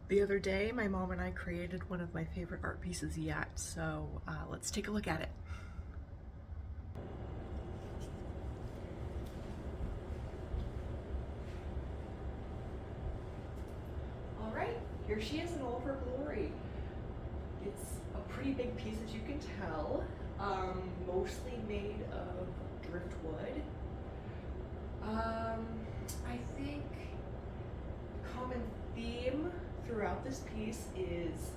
The other day, my mom and I created one of my favorite art pieces yet, so let's take a look at it. All right, here she is in all of her glory. It's a pretty big piece, as you can tell, mostly made of driftwood. I think the common theme throughout this piece is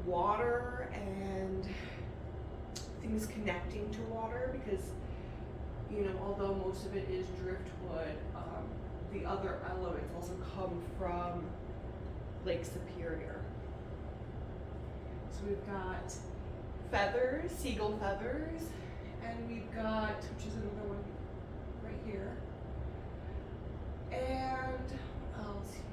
water and things connecting to water, because although most of it is driftwood, the other elements also come from Lake Superior. So we've got feathers, seagull feathers, and we've got, which is another one right here, and what else here?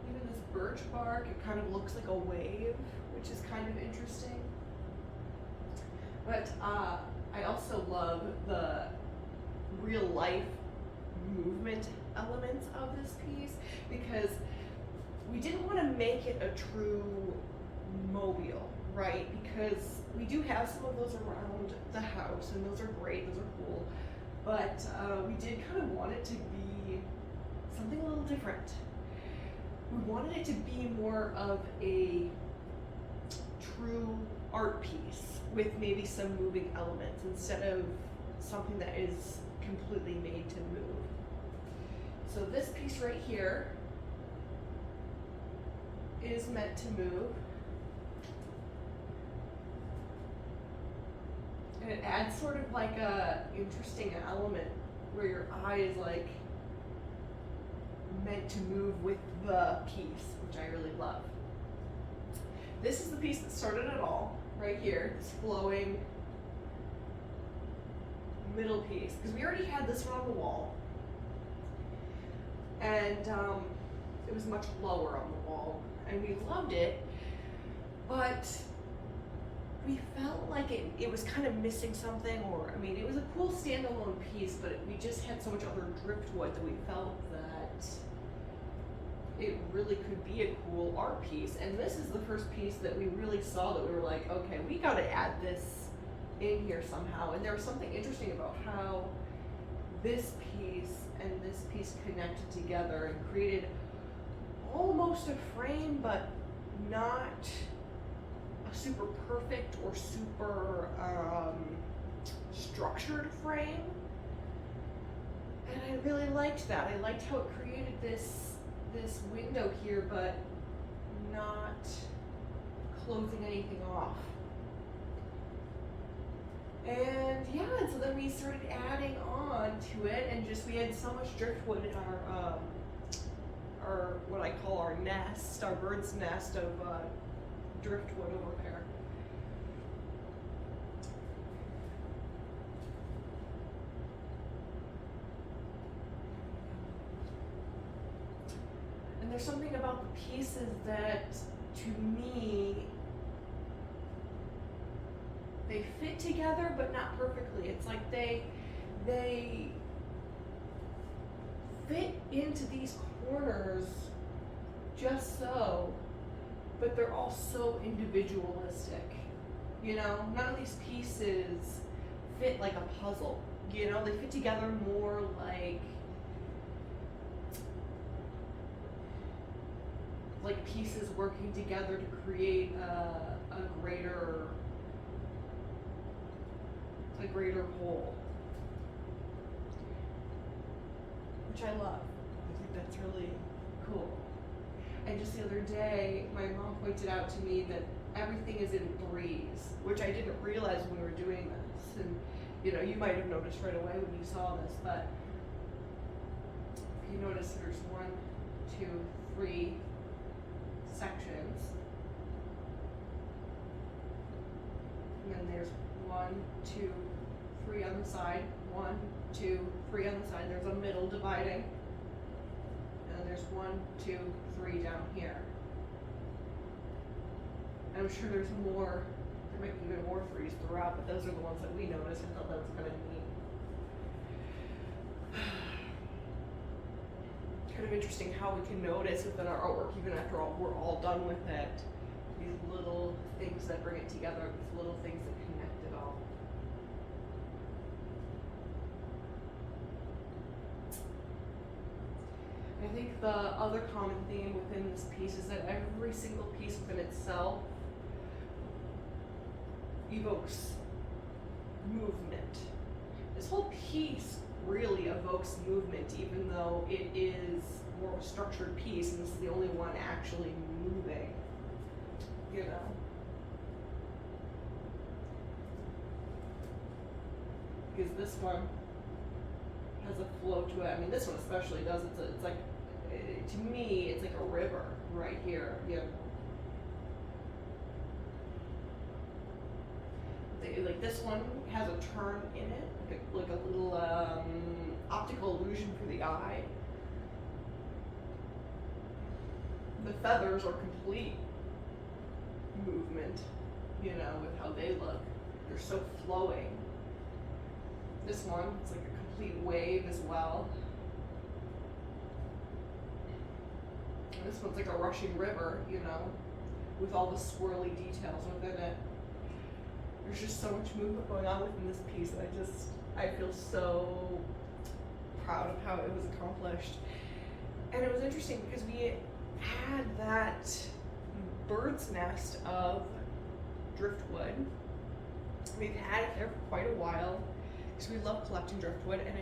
Even this birch bark, it kind of looks like a wave, which is kind of interesting. But I also love the real life movement elements of this piece, because we didn't want to make it a true mobile, right? Because we do have some of those around the house, and those are great, those are cool, but we did kind of want it to be something a little different. We wanted it to be more of a true art piece with maybe some moving elements instead of something that is completely made to move. So this piece right here is meant to move, and it adds sort of like a interesting element where your eye is like meant to move with the piece, which I really love. This is the piece that started it all, right here, this flowing middle piece, because we already had this one on the wall, and it was much lower on the wall, and we loved it, but we felt like it was kind of missing something, or I mean, it was a cool standalone piece, but we just had so much other driftwood that we felt that it really could be a cool art piece. And this is the first piece that we really saw that we were like, okay, we got to add this in here somehow. And there was something interesting about how this piece and this piece connected together and created almost a frame, but not a super perfect or super structured frame. And I really liked that. I liked how it created this window here, but not closing anything off. And yeah, and so then we started adding on to it, and just we had so much driftwood in our what I call our nest, our bird's nest of driftwood over there. And there's something about the pieces that, to me, they fit together, but not perfectly. It's like they fit into these corners just so, but they're all so individualistic. None of these pieces fit like a puzzle. They fit together more like pieces working together to create a greater whole, which I love. I think that's really cool. And just the other day, my mom pointed out to me that everything is in threes, which I didn't realize when we were doing this. And you might have noticed right away when you saw this, but if you notice, there's 1, 2, 3 sections, and then there's 1, 2, 3 on the side, 1, 2, 3 on the side. There's a middle dividing, and then there's 1, 2, 3 down here. And I'm sure there's more. There might be even more threes throughout, but those are the ones that we noticed and thought that was kind of neat. of interesting how we can notice within our artwork, even after we're all done with it, these little things that bring it together, these little things that connect it all. I think the other common theme within this piece is that every single piece within itself evokes movement. This whole piece really evokes movement, even though it is more of a structured piece, and this is the only one actually moving, you know. Because this one has a flow to it. I mean, this one especially does. It's like, to me, it's like a river right here, you know. Like this one has a turn in it, like a little optical illusion for the eye. The feathers are complete movement, you know, with how they look. They're so flowing. This one, it's like a complete wave as well. And this one's like a rushing river, you know, with all the swirly details within it. There's just so much movement going on within this piece, and I feel so proud of how it was accomplished. And it was interesting because we had that bird's nest of driftwood. We've had it there for quite a while because we love collecting driftwood, and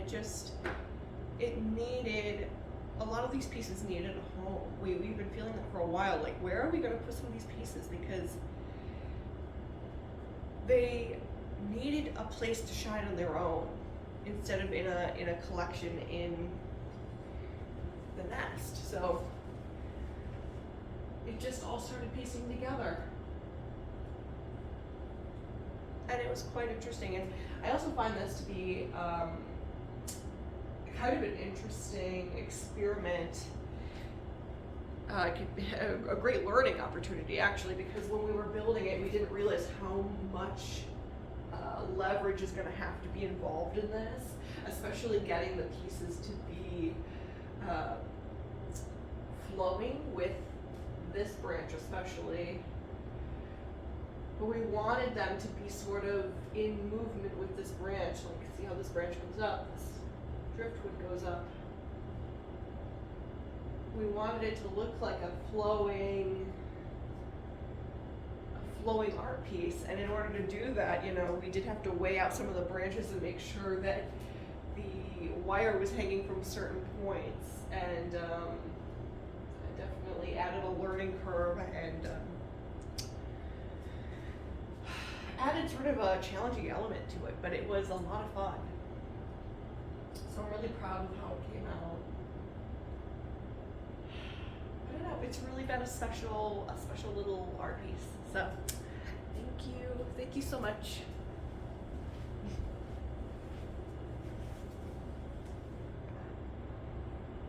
a lot of these pieces needed a home. We've been feeling that for a while, like where are we going to put some of these pieces, because they needed a place to shine on their own instead of in a collection in the nest. So it just all started piecing together. And it was quite interesting. And I also find this to be kind of an interesting experiment. A great learning opportunity, actually, because when we were building it, we didn't realize how much leverage is going to have to be involved in this, especially getting the pieces to be flowing with this branch especially. But we wanted them to be sort of in movement with this branch. Like, see how this branch goes up, this driftwood goes up. We wanted it to look like a flowing art piece, and in order to do that, you know, we did have to weigh out some of the branches and make sure that the wire was hanging from certain points, and it definitely added a learning curve and added sort of a challenging element to it, but it was a lot of fun. So I'm really proud of how it came out. I don't know, it's really been a special little art piece. So thank you so much.